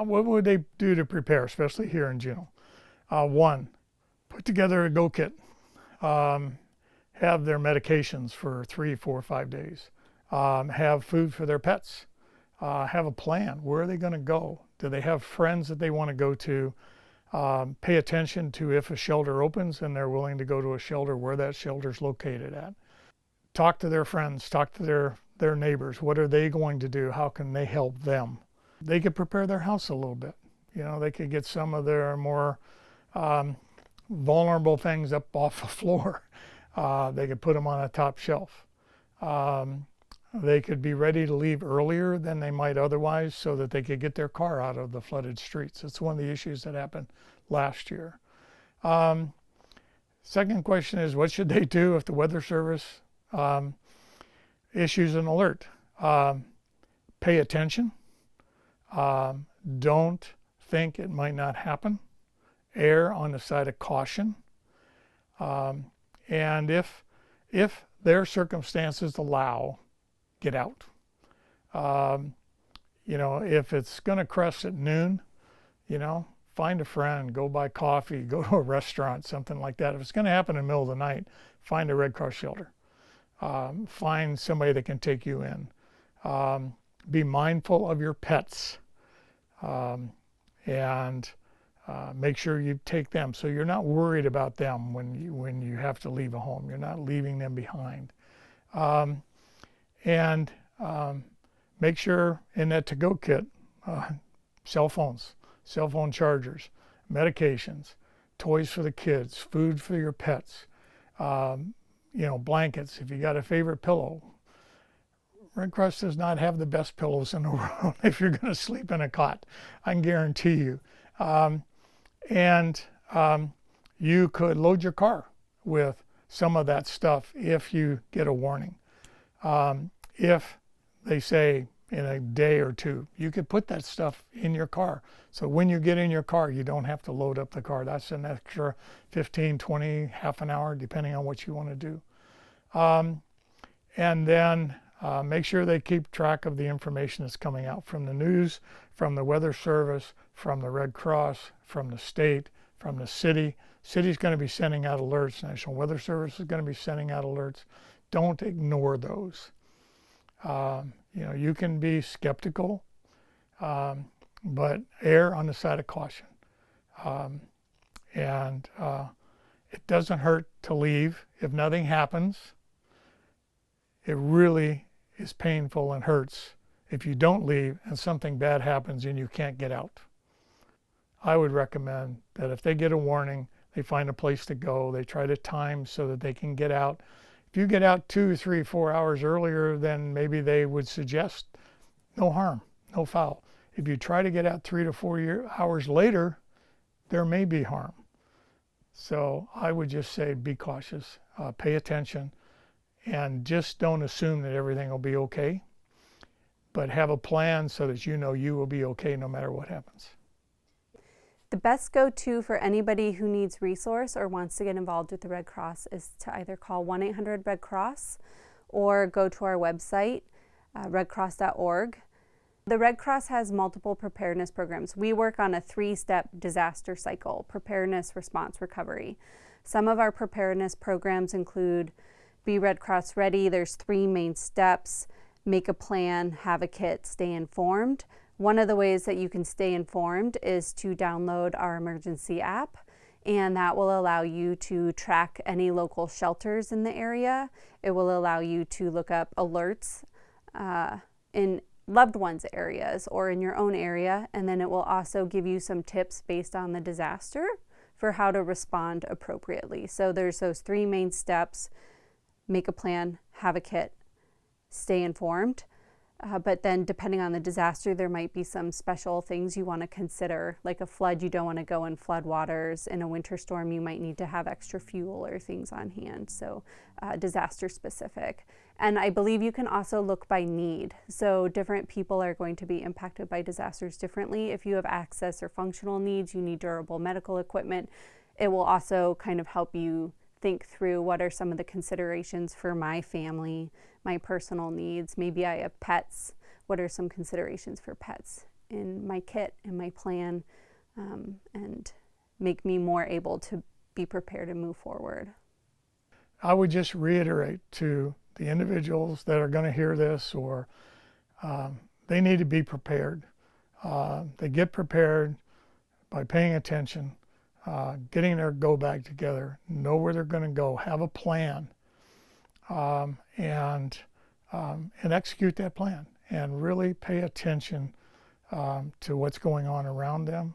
what would they do to prepare, especially here in Juneau? One, put together a go kit. Have their medications for 3, 4, 5 days. Have food for their pets. Have a plan. Where are they going to go? Do they have friends that they want to go to? Pay attention to if a shelter opens and they're willing to go to a shelter, where that shelter is located at. Talk to their friends, talk to their neighbors. What are they going to do? How can they help them? They could prepare their house a little bit. You know, they could get some of their more vulnerable things up off the floor. They could put them on a top shelf. They could be ready to leave earlier than they might otherwise so that they could get their car out of the flooded streets. It's one of the issues that happened last year. Second question is, what should they do if the Weather Service issues an alert? Pay attention. Don't think it might not happen. Err on the side of caution. And if their circumstances allow, get out. You know, if it's going to crest at noon, you know, find a friend, go buy coffee, go to a restaurant, something like that. If it's going to happen in the middle of the night, find a Red Cross shelter. Find somebody that can take you in. Be mindful of your pets, and make sure you take them so you're not worried about them when you have to leave a home. You're not leaving them behind. And make sure in that to-go kit, cell phones, cell phone chargers, medications, toys for the kids, food for your pets, you know, blankets. If you got a favorite pillow, Red Cross does not have the best pillows in the world if you're going to sleep in a cot, I can guarantee you. And you could load your car with some of that stuff if you get a warning. If they say in a day or two, you could put that stuff in your car. So when you get in your car, you don't have to load up the car. That's an extra 15, 20, half an hour, depending on what you want to do. And then make sure they keep track of the information that's coming out from the news, from the Weather Service, from the Red Cross, from the state, from the city. City's going to be sending out alerts. National Weather Service is going to be sending out alerts. Don't ignore those. You know, you can be skeptical, but err on the side of caution. And it doesn't hurt to leave. If nothing happens, it really is painful and hurts if you don't leave and something bad happens and you can't get out. I would recommend that if they get a warning, they find a place to go. They try to time so that they can get out. If you get out 2, 3, 4 hours earlier, then maybe they would suggest no harm, no foul. If you try to get out 3 to 4 hours later, there may be harm. So I would just say be cautious, pay attention, and just don't assume that everything will be okay, but have a plan so that you know you will be okay no matter what happens. The best go-to for anybody who needs resource or wants to get involved with the Red Cross is to either call 1-800-RED-CROSS or go to our website, redcross.org. The Red Cross has multiple preparedness programs. We work on a 3-step disaster cycle: preparedness, response, recovery. Some of our preparedness programs include Be Red Cross Ready. There's 3 main steps: make a plan, have a kit, stay informed. One of the ways that you can stay informed is to download our emergency app, and that will allow you to track any local shelters in the area. It will allow you to look up alerts in loved ones' areas or in your own area, and then it will also give you some tips based on the disaster for how to respond appropriately. So there's those 3 main steps: make a plan, have a kit, stay informed. But then depending on the disaster, there might be some special things you want to consider. Like a flood, you don't want to go in flood waters. In a winter storm, you might need to have extra fuel or things on hand. So disaster specific. And I believe you can also look by need. So different people are going to be impacted by disasters differently. If you have access or functional needs, you need durable medical equipment. It will also kind of help you think through what are some of the considerations for my family, my personal needs. Maybe I have pets. What are some considerations for pets? in my kit, in my plan, and make me more able to be prepared and move forward. I would just reiterate to the individuals that are going to hear this, or they need to be prepared. They get prepared by paying attention, getting their go bag together, know where they're going to go, have a plan, and execute that plan, and really pay attention to what's going on around them.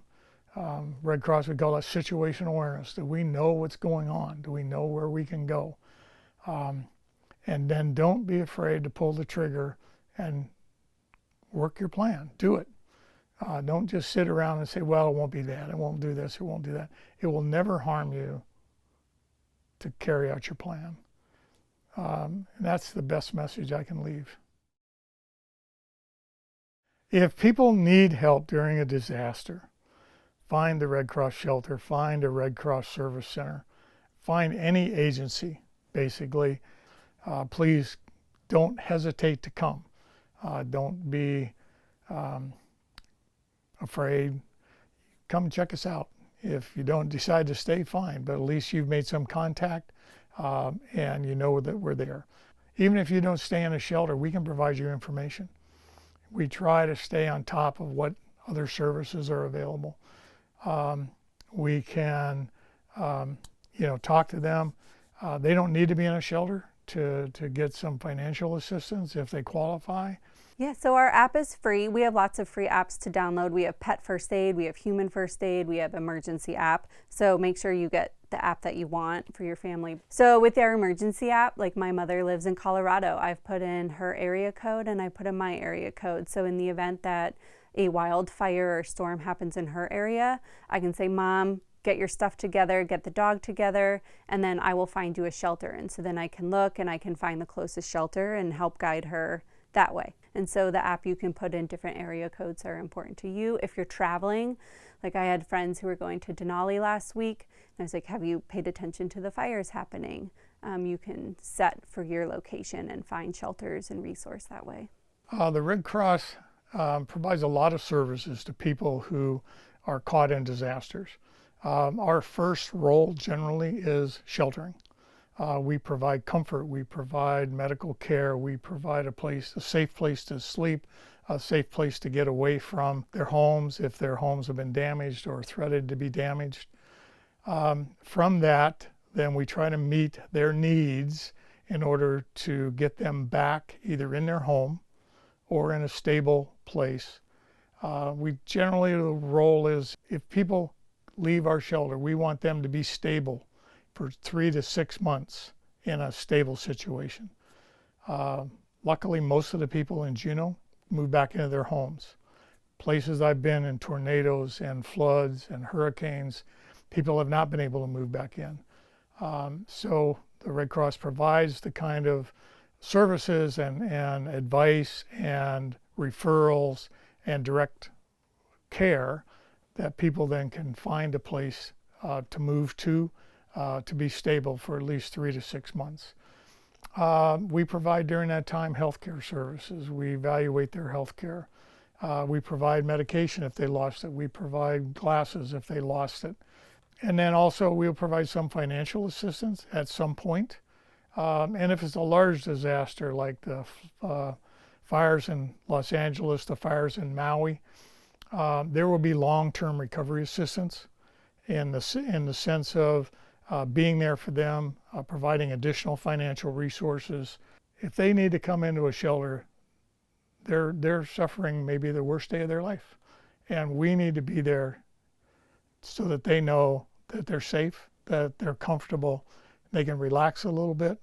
Red Cross, we call that situational awareness. Do we know what's going on? Do we know where we can go? And then don't be afraid to pull the trigger and work your plan. Do it. Don't just sit around and say, well, it won't be that. It won't do this. It won't do that. It will never harm you to carry out your plan. And that's the best message I can leave. If people need help during a disaster, find the Red Cross shelter, find a Red Cross service center, find any agency, basically. Please don't hesitate to come. Don't be afraid. Come check us out. If you don't decide to stay, fine, but at least you've made some contact and you know that we're there. Even if you don't stay in a shelter, we can provide you information. We try to stay on top of what other services are available. We can, talk to them. They don't need to be in a shelter to get some financial assistance if they qualify. Yeah, so our app is free. We have lots of free apps to download. We have Pet First Aid, we have Human First Aid, we have Emergency app. So make sure you get the app that you want for your family. So with our emergency app, like my mother lives in Colorado, I've put in her area code and I put in my area code. So in the event that a wildfire or storm happens in her area, I can say, Mom, get your stuff together, get the dog together, and then I will find you a shelter. And so then I can look and I can find the closest shelter and help guide her that way. And so the app, you can put in different area codes that are important to you. If you're traveling, like I had friends who were going to Denali last week, and I was like, have you paid attention to the fires happening? You can set for your location and find shelters and resource that way. The Red Cross provides a lot of services to people who are caught in disasters. Our first role generally is sheltering. We provide comfort, we provide medical care, we provide a safe place to sleep, a safe place to get away from their homes if their homes have been damaged or threatened to be damaged. From that, then we try to meet their needs in order to get them back either in their home or in a stable place. The role is, if people leave our shelter, we want them to be stable for 3 to 6 months in a stable situation. Luckily, most of the people in Juneau move back into their homes. Places I've been in, tornadoes and floods and hurricanes, people have not been able to move back in. So the Red Cross provides the kind of services and advice and referrals and direct care that people then can find a place to move to be stable for at least 3 to 6 months. We provide during that time healthcare services. We evaluate their healthcare. We provide medication if they lost it. We provide glasses if they lost it. And then also we'll provide some financial assistance at some point. And if it's a large disaster like the fires in Los Angeles, the fires in Maui, there will be long-term recovery assistance in the sense of being there for them, providing additional financial resources. If they need to come into a shelter, they're suffering maybe the worst day of their life. And we need to be there so that they know that they're safe, that they're comfortable, they can relax a little bit,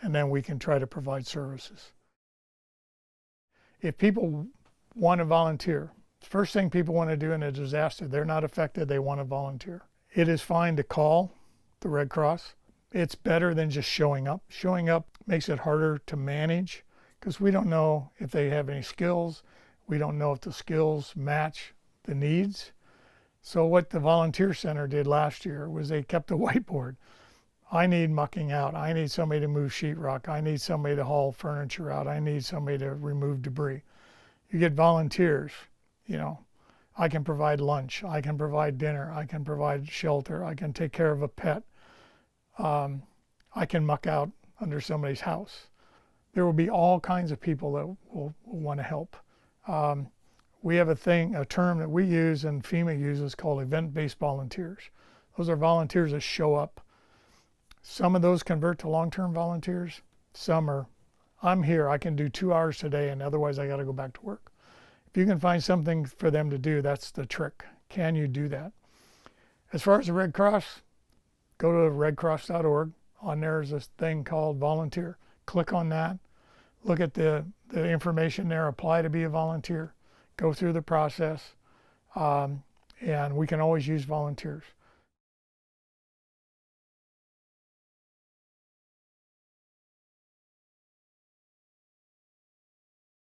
and then we can try to provide services. If people want to volunteer, first thing people want to do in a disaster, they're not affected, they want to volunteer. It is fine to call the Red Cross. It's better than just showing up. Showing up makes it harder to manage because we don't know if they have any skills. We don't know if the skills match the needs. So what the Volunteer Center did last year was they kept a whiteboard. I need mucking out. I need somebody to move sheetrock. I need somebody to haul furniture out. I need somebody to remove debris. You get volunteers You know, I can provide lunch, I can provide dinner, I can provide shelter, I can take care of a pet, I can muck out under somebody's house. There will be all kinds of people that will want to help. We have a term that we use and FEMA uses called event-based volunteers. Those are volunteers that show up. Some of those convert to long-term volunteers. Some are, I'm here, I can do 2 hours today, and otherwise I got to go back to work. If you can find something for them to do, that's the trick. Can you do that? As far as the Red Cross, go to redcross.org. On there is this thing called volunteer. Click on that. Look at the information there. Apply to be a volunteer. Go through the process. And we can always use volunteers.